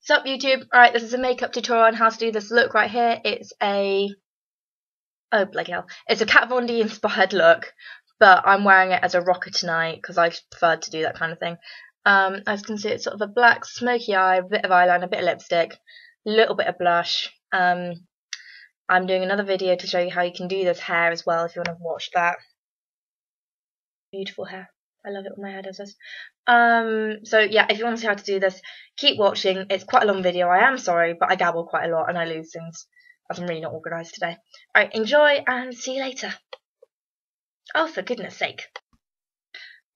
Sup YouTube? Alright, this is a makeup tutorial on how to do this look right here. It's a, oh bloody hell, it's a Kat Von D inspired look, but I'm wearing it as a rocker tonight because I preferred to do that kind of thing. As you can see, it's sort of a black smoky eye, a bit of eyeliner, a bit of lipstick, a little bit of blush. I'm doing another video to show you how you can do this hair as well if you want to watch that. Beautiful hair. I love it when my hair does this. So yeah, if you want to see how to do this, keep watching. It's quite a long video, I am sorry, but I gabble quite a lot and I lose things as I'm really not organised today. Alright, enjoy and see you later. Oh, for goodness sake.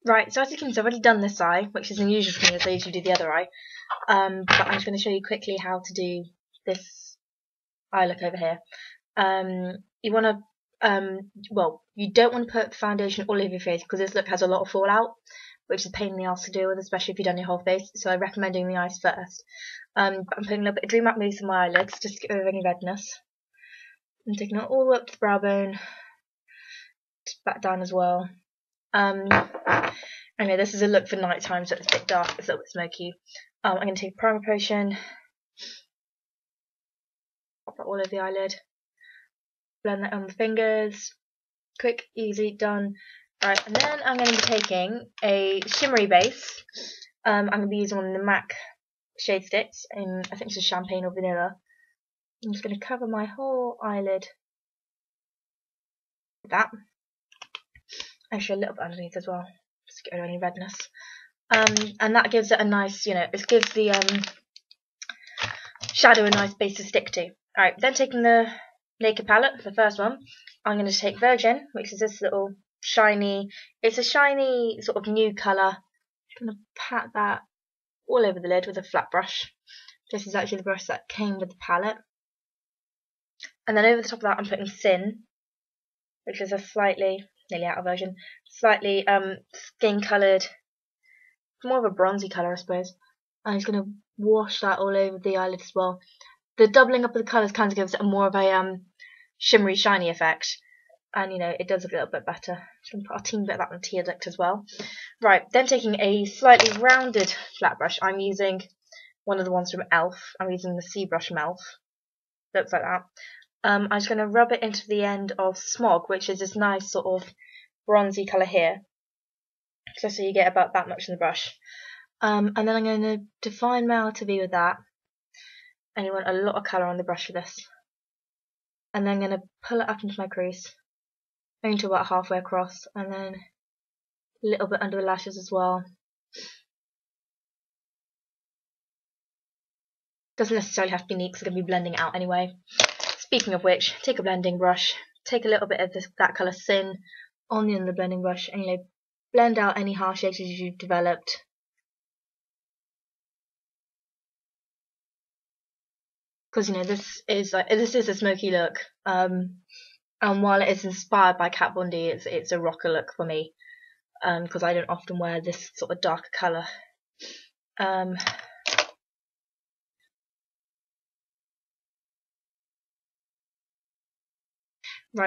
Right, so as you can see, I've already done this eye, which is unusual for me as I usually do the other eye. But I'm just going to show you quickly how to do this eye look over here. You want to well, you don't want to put foundation all over your face because this look has a lot of fallout, which is a pain in the ass to deal with, especially if you've done your whole face. So I recommend doing the eyes first. I'm putting a little bit of Dream Matte mousse on my eyelids just to get rid of any redness. I'm taking it all the way up to the brow bone, just back down as well. Anyway, this is a look for night time, so it's a bit dark, it's a little bit smoky. I'm going to take a primer potion, pop that all over the eyelid. Blend that on the fingers. Quick, easy, done. Right, and then I'm going to be taking a shimmery base. I'm going to be using one of the MAC shade sticks in, I think this is champagne or vanilla. I'm just going to cover my whole eyelid with that. Actually, a little bit underneath as well, just to get rid of any redness. And that gives it a nice, it gives the shadow a nice base to stick to. Alright, then taking the Naked palette, the first one, I'm going to take Virgin, which is this little shiny, it's a shiny sort of new colour. I'm going to pat that all over the lid with a flat brush. This is actually the brush that came with the palette. And then over the top of that I'm putting Sin, which is a slightly, nearly out of version, slightly skin coloured, more of a bronzy colour I suppose. I'm just going to wash that all over the eyelid as well. The doubling up of the colours kind of gives it more of a shimmery, shiny effect. And, it does look a little bit better. Just going to put a teeny bit of that on the tear duct as well. Right, then taking a slightly rounded flat brush. I'm using one of the ones from E.L.F. I'm using the C brush from E.L.F. Looks like that. I'm just going to rub it into the end of Smog, which is this nice sort of bronzy colour here. Just so you get about that much in the brush. And then I'm going to define my outer V with that. And you want a lot of colour on the brush for this. And then I'm going to pull it up into my crease, only to about halfway across, and then a little bit under the lashes as well. Doesn't necessarily have to be neat because I'm going to be blending it out anyway. Speaking of which, take a blending brush, take a little bit of that colour Sin on the end of the blending brush, and blend out any harsh edges you've developed. Because this is a smoky look, and while it is inspired by Kat Von D, it's a rocker look for me, because I don't often wear this sort of darker colour. Right,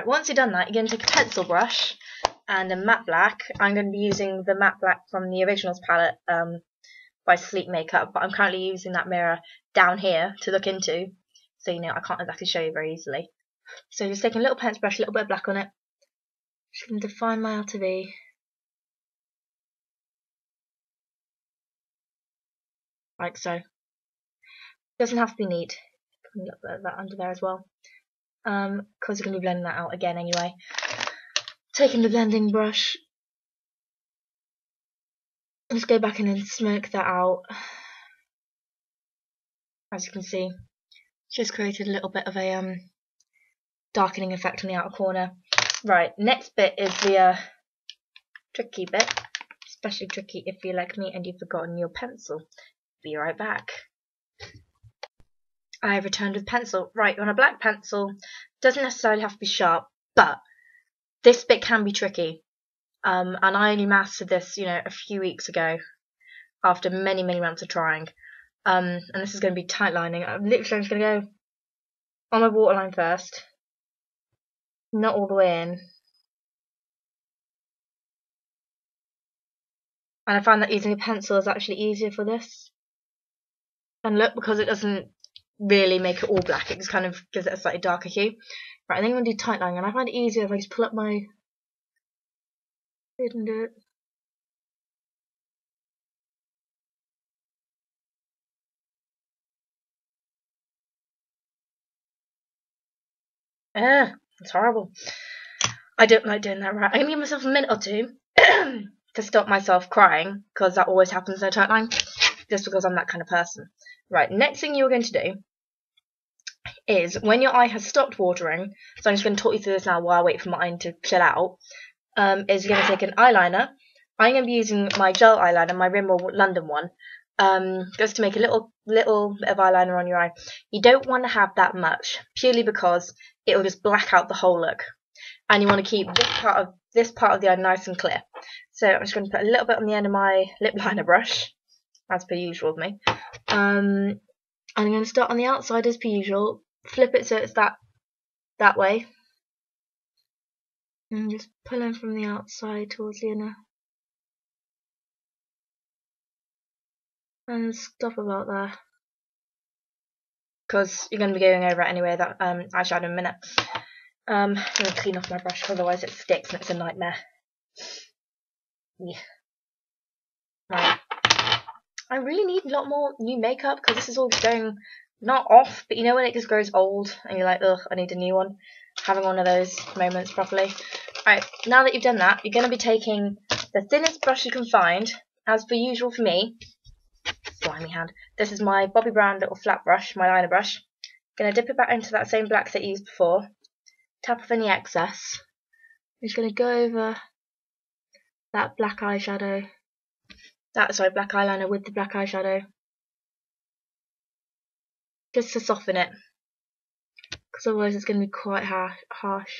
once you've done that, you're going to take a pencil brush and a matte black. I'm going to be using the matte black from the Originals palette by Sleek Makeup, but I'm currently using that mirror down here to look into, so I can't exactly show you very easily. So just taking a little pencil brush, a little bit of black on it. Just going to define my outer V. Like so. Doesn't have to be neat. Put a little bit of that under there as well. Because you're going to be blending that out again anyway. Taking the blending brush. Just go back in and smoke that out. As you can see, just created a little bit of a darkening effect on the outer corner. Right, next bit is the tricky bit. Especially tricky if you're like me and you've forgotten your pencil. Be right back. I have returned with pencil. Right, on a black pencil, doesn't necessarily have to be sharp, but this bit can be tricky. And I only mastered this, a few weeks ago, after many, many months of trying. And this is going to be tight lining. I'm just going to go on my waterline first, not all the way in. And I find that using a pencil is actually easier for this. And look, because it doesn't really make it all black, it just kind of gives it a slightly darker hue. Right, I think I'm going to do tight line, and I find it easier if I just pull up my lid and do it. It's horrible. I don't like doing that. Right, I'm going to give myself a minute or two to stop myself crying, because that always happens in a tight line, just because I'm that kind of person. Right, next thing you're going to do is when your eye has stopped watering, so I'm just going to talk you through this now while I wait for mine to chill out, is you're going to take an eyeliner. I'm going to be using my gel eyeliner, my Rimmel London one, just to make a little bit of eyeliner on your eye. You don't want to have that much, purely because it will just black out the whole look. And you want to keep this part of the eye nice and clear. So I'm just going to put a little bit on the end of my lip liner brush, as per usual with me. And I'm going to start on the outside as per usual, flip it so it's that way, and just pull in from the outside towards the inner, and stop about there, because you're going to be going over it anyway, that eyeshadow in a minute. I'm going to clean off my brush, otherwise it sticks and it's a nightmare. Yeah. Right. I really need a lot more new makeup, because this is all just going, not off, but you know when it just grows old and you're like, ugh, I need a new one. Having one of those moments properly. Alright, now that you've done that, you're going to be taking the thinnest brush you can find, as per usual for me. Slimy hand. This is my Bobbi Brown little flat brush, my liner brush. Going to dip it back into that same black that you used before. Tap off any excess. I'm just going to go over that black eyeshadow. Black eyeliner with the black eyeshadow. Just to soften it. Because otherwise it's going to be quite harsh.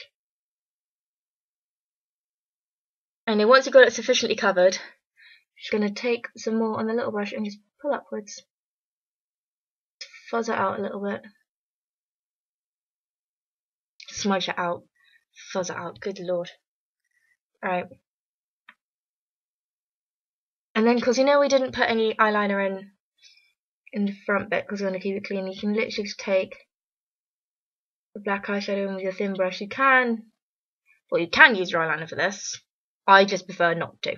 And then once you've got it sufficiently covered, just going to take some more on the little brush and just pull upwards. Fuzz it out a little bit. Smudge it out. Fuzz it out. Good lord. Alright. And then, because you know we didn't put any eyeliner in the front bit because we want to keep it clean, you can literally just take the black eyeshadow with your thin brush. You can use your eyeliner for this. I just prefer not to.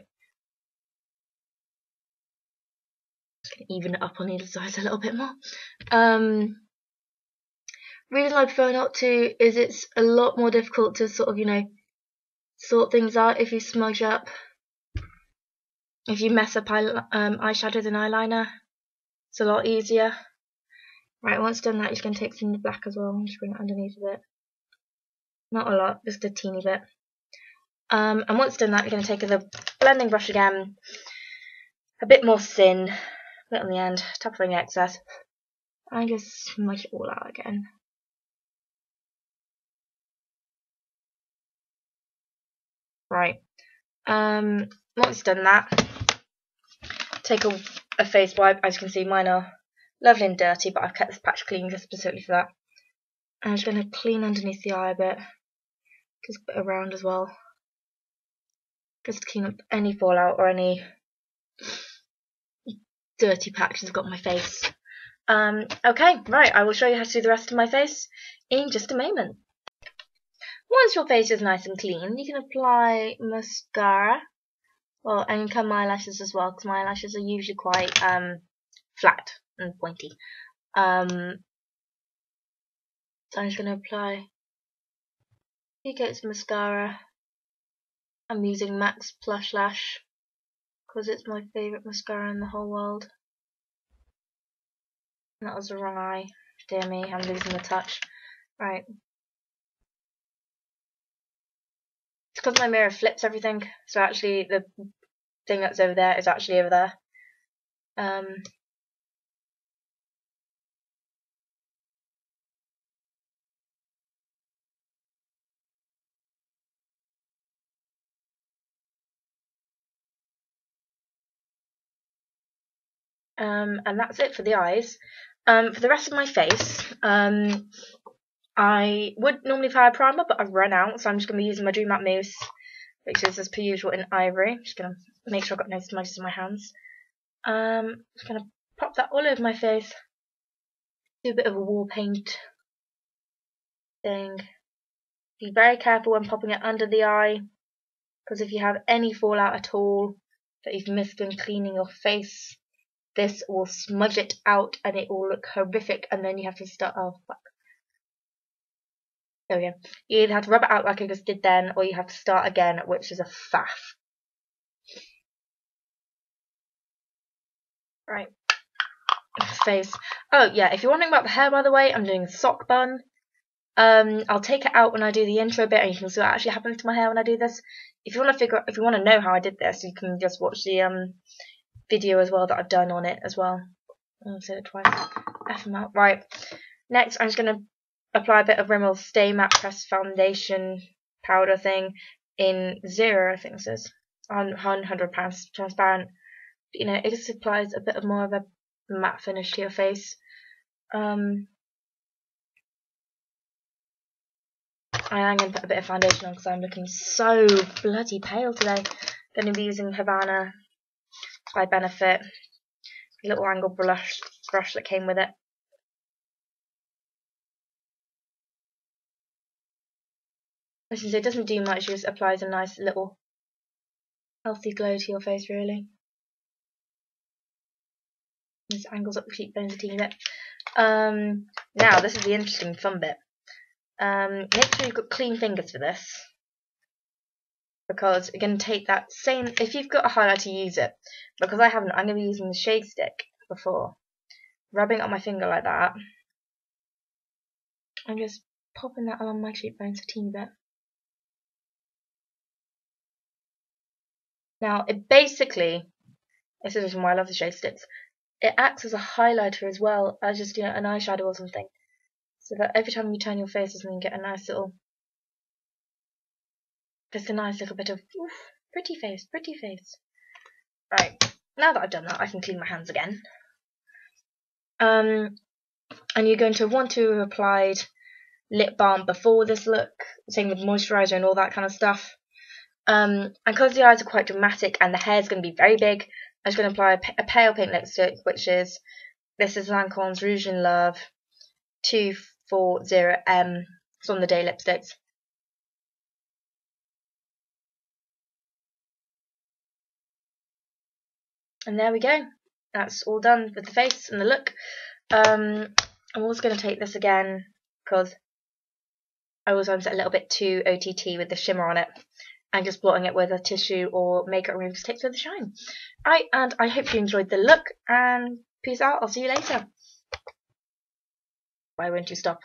Just gonna even it up on either side a little bit more. Reason I prefer not to is it's a lot more difficult to sort of, sort things out if you smudge up. If you mess up eyeshadow than eyeliner, it's a lot easier. Right, once done that, you're just going to take some of the black as well and just bring it underneath a bit. Not a lot, just a teeny bit. And once done that, you're going to take the blending brush again, a bit more thin, a bit on the end, tap off any excess, and just smudge it all out again. Right. Once done that, take a face wipe. As you can see, mine are lovely and dirty, but I've kept this patch clean just specifically for that. And I'm just going to clean underneath the eye a bit, just a bit around as well, just to clean up any fallout or any dirty patches I've got on my face. Okay, right, I will show you how to do the rest of my face in just a moment. Once your face is nice and clean, you can apply mascara. Well, and you can comb my eyelashes as well, because my eyelashes are usually quite flat and pointy. So I'm just going to apply a few coats of mascara. I'm using MAC's Plush Lash, because it's my favourite mascara in the whole world. And that was the wrong eye. Dear me, I'm losing the touch. Right. It's because my mirror flips everything, so actually the thing that's over there is actually over there. And that's it for the eyes. For the rest of my face, I would normally apply a primer, but I've run out, so I'm just going to be using my Dream Matte Mousse, which is as per usual in Ivory. I'm just going to make sure I've got no smudges in my hands. Just going to pop that all over my face. do a bit of a war paint thing. Be very careful when popping it under the eye, because if you have any fallout at all that you've missed when cleaning your face, this will smudge it out and it will look horrific, and then you have to start. Oh fuck. There we go. You either have to rub it out like I just did then, or you have to start again, which is a faff. Right. Face. Oh yeah, if you're wondering about the hair, by the way, I'm doing a sock bun. I'll take it out when I do the intro bit, and you can see what actually happens to my hair when I do this. If you want to know how I did this, you can just watch the video as well that I've done on it as well. I've said it twice. F them out. Right. Next, I'm just gonna apply a bit of Rimmel's Stay Matte Pressed Foundation powder thing in 0, I think this is, on £100 transparent. You know, it just applies a bit of more of a matte finish to your face. I am going to put a bit of foundation on because I'm looking so bloody pale today. Going to be using Havana by Benefit, a little angle brush that came with it. As you can see, it doesn't do much, it just applies a nice little healthy glow to your face, really. Just angles up the cheekbones a teeny bit. Now, this is the interesting fun bit. Make sure you've got clean fingers for this, because you're going to take that same, if you've got a highlighter, use it. Because I haven't, I'm going to be using the shade stick before. Rubbing up my finger like that. I'm just popping that along my cheekbones a teeny bit. Now, it basically, this is the reason why I love the shade sticks, it acts as a highlighter as well as just, you know, an eyeshadow or something. So that every time you turn your face or something, you get a nice little, just a nice little bit of, oof, pretty face, pretty face. Right, now that I've done that, I can clean my hands again. And you're going to want to have applied lip balm before this look, same with moisturiser and all that kind of stuff. And because the eyes are quite dramatic and the hair is going to be very big, I'm just going to apply a pale pink lipstick, which is, this is Lancome's Rouge in Love 240M. It's on the day lipsticks. And there we go. That's all done with the face and the look. I'm also going to take this again, because I was a little bit too OTT with the shimmer on it, and just blotting it with a tissue or makeup remover to take through the shine. Right, and I hope you enjoyed the look, and peace out. I'll see you later. Why won't you stop?